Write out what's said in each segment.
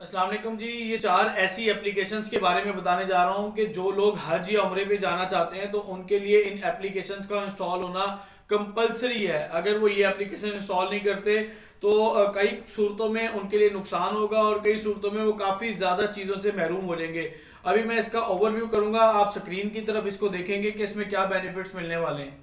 अस्सलाम वालेकुम जी। ये 4 ऐसी एप्लीकेशंस के बारे में बताने जा रहा हूँ कि जो लोग हज या उम्रे पे जाना चाहते हैं तो उनके लिए इन एप्लीकेशंस का इंस्टॉल होना कंपलसरी है। अगर वो ये एप्लीकेशन इंस्टॉल नहीं करते तो कई सूरतों में उनके लिए नुकसान होगा और कई सूरतों में वो काफ़ी ज़्यादा चीज़ों से महरूम हो जाएंगे। अभी मैं इसका ओवरव्यू करूँगा, आप स्क्रीन की तरफ इसको देखेंगे कि इसमें क्या बेनिफिट्स मिलने वाले हैं।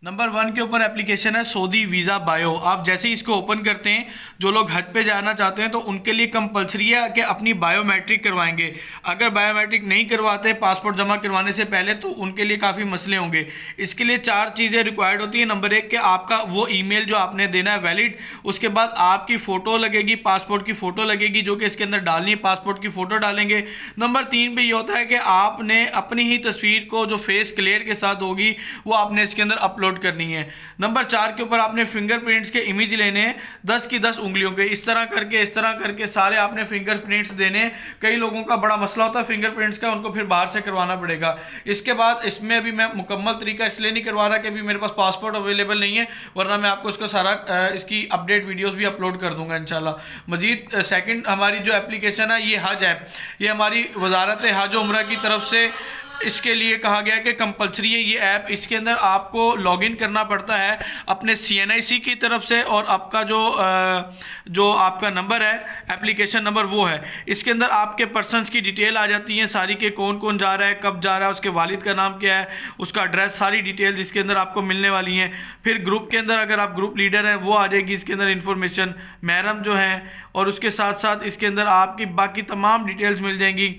नंबर 1 के ऊपर एप्लीकेशन है सऊदी वीज़ा बायो। आप जैसे ही इसको ओपन करते हैं, जो लोग हज पे जाना चाहते हैं तो उनके लिए कंपलसरी है कि अपनी बायोमेट्रिक करवाएंगे। अगर बायोमेट्रिक नहीं करवाते पासपोर्ट जमा करवाने से पहले तो उनके लिए काफ़ी मसले होंगे। इसके लिए 4 चीज़ें रिक्वायर्ड होती हैं। नंबर 1 कि आपका वो ईमेल जो आपने देना है वैलिड, उसके बाद आपकी फ़ोटो लगेगी, पासपोर्ट की फ़ोटो लगेगी जो कि इसके अंदर डालनी है, पासपोर्ट की फ़ोटो डालेंगे। नंबर 3 पे ये होता है कि आपने अपनी ही तस्वीर को जो फेस क्लियर के साथ होगी वो आपने इसके अंदर अपलोड करनी है। नंबर 4 के ऊपर आपने फिंगरप्रिंट्स के इमेज लेने हैं 10 की 10 उंगलियों के, इस तरह करके सारे आपने फिंगरप्रिंट्स देने। कई लोगों का बड़ा मसला होता है फिंगरप्रिंट्स का, उनको फिर बाहर से करवाना पड़ेगा। इसके बाद इसमें अभी मैं मुकम्मल तरीका इसलिए नहीं करवा रहा कि अभी मेरे पास पासपोर्ट अवेलेबल नहीं है, वरना मैं आपको इसका सारा इसकी अपडेट वीडियोस भी अपलोड कर दूंगा इंशाल्लाह। मजीद सेकंड हमारी जो एप्लीकेशन है ये हज ऐप, ये हमारी वजारत हज उम्रा की तरफ से इसके लिए कहा गया है कि कंपलसरी है ये ऐप। इसके अंदर आपको लॉगिन करना पड़ता है अपने CNIC की तरफ से, और आपका जो आपका नंबर है एप्लीकेशन नंबर वो है। इसके अंदर आपके पर्सनस की डिटेल आ जाती है सारी, के कौन कौन जा रहा है, कब जा रहा है, उसके वालिद का नाम क्या है, उसका एड्रेस, सारी डिटेल्स इसके अंदर आपको मिलने वाली हैं। फिर ग्रुप के अंदर अगर आप ग्रुप लीडर हैं वो आ जाएगी इसके अंदर इंफॉर्मेशन, महरम जो हैं, और उसके साथ साथ इसके अंदर आपकी बाकी तमाम डिटेल्स मिल जाएंगी।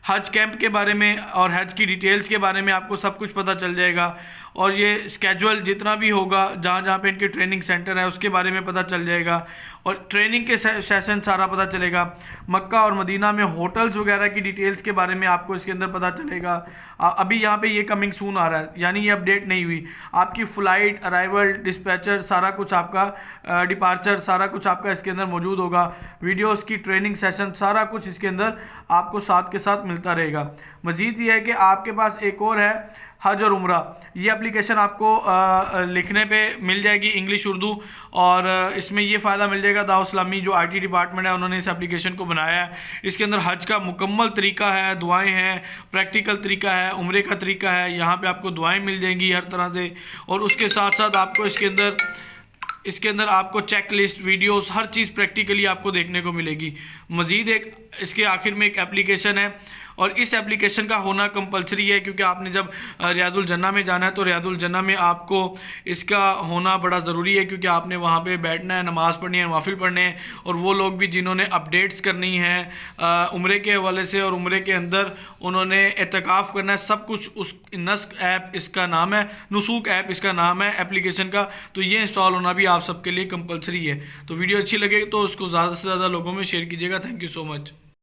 हज कैंप के बारे में और हज की डिटेल्स के बारे में आपको सब कुछ पता चल जाएगा, और ये स्केजुअल जितना भी होगा जहाँ जहाँ पे इनके ट्रेनिंग सेंटर है उसके बारे में पता चल जाएगा, और ट्रेनिंग के सेशन सारा पता चलेगा। मक्का और मदीना में होटल्स वगैरह की डिटेल्स के बारे में आपको इसके अंदर पता चलेगा। अभी यहाँ पे ये कमिंग सून आ रहा है, यानी ये अपडेट नहीं हुई। आपकी फ़्लाइट, अराइवल, डिस्पैचर, सारा कुछ आपका डिपार्चर, सारा कुछ आपका इसके अंदर मौजूद होगा। वीडियोस की ट्रेनिंग सेशन सारा कुछ इसके अंदर आपको साथ के साथ मिलता रहेगा। मज़ीद ये है कि आपके पास एक और है हज और उम्रा। ये एप्लीकेशन आपको लिखने पे मिल जाएगी इंग्लिश उर्दू, और इसमें ये फ़ायदा मिल जाएगा दाव इस्लामी जो IT डिपार्टमेंट है उन्होंने इस एप्लीकेशन को बनाया है। इसके अंदर हज का मुकम्मल तरीका है, दुआएं हैं, प्रैक्टिकल तरीका है, उम्रे का तरीका है। यहाँ पे आपको दुआएं मिल जाएंगी हर तरह से, और उसके साथ साथ आपको इसके अंदर आपको चेक लिस्ट, वीडियोस, हर चीज़ प्रैक्टिकली आपको देखने को मिलेगी। मज़ीद एक इसके आखिर में एक एप्लीकेशन है, और इस एप्लीकेशन का होना कंपलसरी है क्योंकि आपने जब रियादुल जन्ना में जाना है तो रियादुल जन्ना में आपको इसका होना बड़ा ज़रूरी है, क्योंकि आपने वहाँ पे बैठना है, नमाज़ पढ़नी है, नवाफिल पढ़ने हैं। और वो लोग भी जिन्होंने अपडेट्स करनी है उम्रे के हवाले से, और उम्रे के अंदर उन्होंने एतकाफ़ करना है, सब कुछ उस नस्क ऐप इसका नाम है, नुसूक ऐप इसका नाम है एप्लीकेशन का। तो ये इंस्टॉल होना भी आप सबके लिए कंपलसरी है। तो वीडियो अच्छी लगे तो उसको ज़्यादा से ज़्यादा लोगों में शेयर कीजिएगा। Thank you so much.